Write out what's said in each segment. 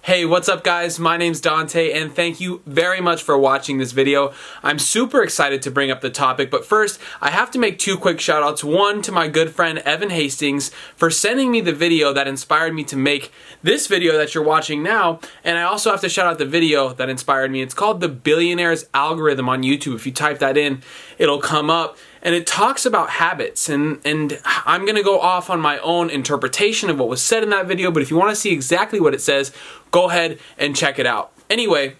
Hey, what's up guys? My name's Dante and thank you very much for watching this video. I'm super excited to bring up the topic, but first I have to make two quick shout outs. One to my good friend Evan Hastings for sending me the video that inspired me to make this video that you're watching now, and I also have to shout out the video that inspired me. It's called The Billionaire's Algorithm on YouTube. If you type that in, it'll come up. And it talks about habits, and I'm going to go off on my own interpretation of what was said in that video, but if you want to see exactly what it says, go ahead and check it out. Anyway,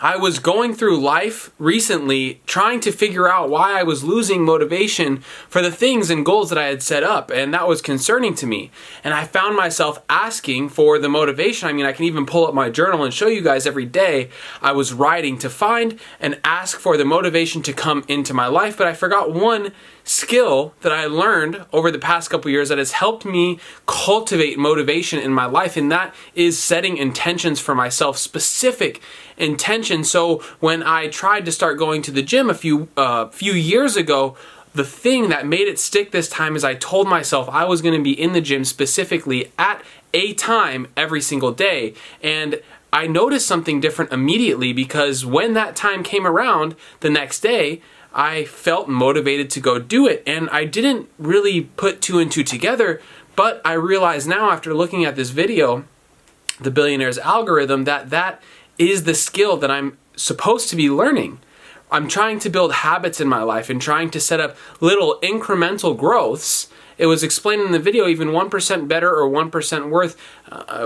I was going through life recently trying to figure out why I was losing motivation for the things and goals that I had set up, and that was concerning to me. And I found myself asking for the motivation. I mean, I can even pull up my journal and show you guys every day I was writing to find and ask for the motivation to come into my life, but I forgot one skill that I learned over the past couple years that has helped me cultivate motivation in my life, and that is setting intentions for myself, specific intentions. So when I tried to start going to the gym a few years ago, the thing that made it stick this time is I told myself I was going to be in the gym specifically at a time every single day, and I noticed something different immediately because when that time came around the next day, I felt motivated to go do it, and I didn't really put two and two together, but I realize now after looking at this video, The Billionaire's Algorithm, that is the skill that I'm supposed to be learning. I'm trying to build habits in my life and trying to set up little incremental growths. It was explained in the video, even 1% better or 1%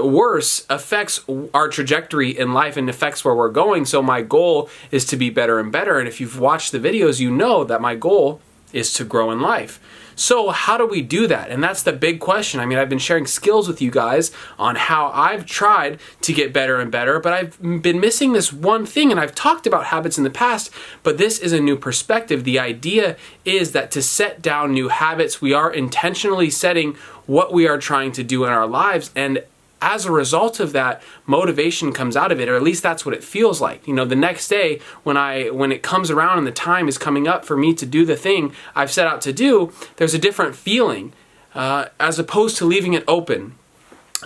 worse affects our trajectory in life and affects where we're going. So my goal is to be better and better. And if you've watched the videos, you know that my goal is to grow in life. So how do we do that? And that's the big question. I mean, I've been sharing skills with you guys on how I've tried to get better and better, but I've been missing this one thing, and I've talked about habits in the past, but this is a new perspective. The idea is that to set down new habits, we are intentionally setting what we are trying to do in our lives, and as a result of that, motivation comes out of it, or at least that's what it feels like. You know, the next day when it comes around and the time is coming up for me to do the thing I've set out to do, there's a different feeling as opposed to leaving it open.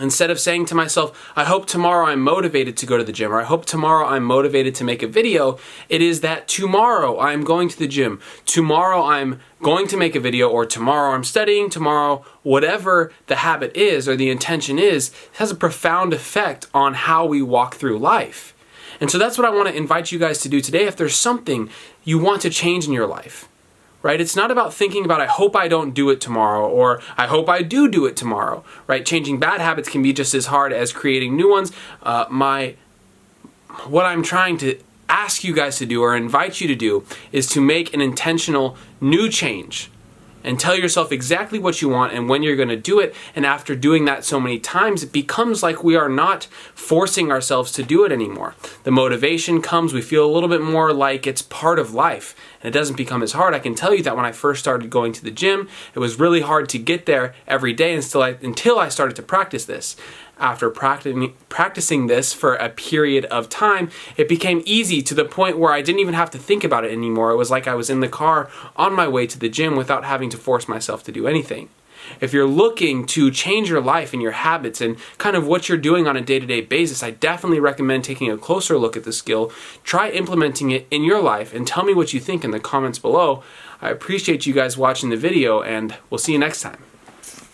Instead of saying to myself, I hope tomorrow I'm motivated to go to the gym, or I hope tomorrow I'm motivated to make a video, it is that tomorrow I'm going to the gym, tomorrow I'm going to make a video, or tomorrow I'm studying, tomorrow, whatever the habit is or the intention is, it has a profound effect on how we walk through life. And so that's what I want to invite you guys to do today. If there's something you want to change in your life, right? It's not about thinking about, I hope I don't do it tomorrow, or I hope I do it tomorrow, right? Changing bad habits can be just as hard as creating new ones. What I'm trying to ask you guys to do or invite you to do is to make an intentional new change and tell yourself exactly what you want and when you're going to do it. And after doing that so many times, it becomes like we are not forcing ourselves to do it anymore. The motivation comes, we feel a little bit more like it's part of life, and it doesn't become as hard. I can tell you that when I first started going to the gym, it was really hard to get there every day until I started to practice this. After practicing this for a period of time, it became easy to the point where I didn't even have to think about it anymore. It was like I was in the car on my way to the gym without having to force myself to do anything. If you're looking to change your life and your habits and kind of what you're doing on a day-to-day basis, I definitely recommend taking a closer look at the skill. Try implementing it in your life and tell me what you think in the comments below. I appreciate you guys watching the video, and we'll see you next time.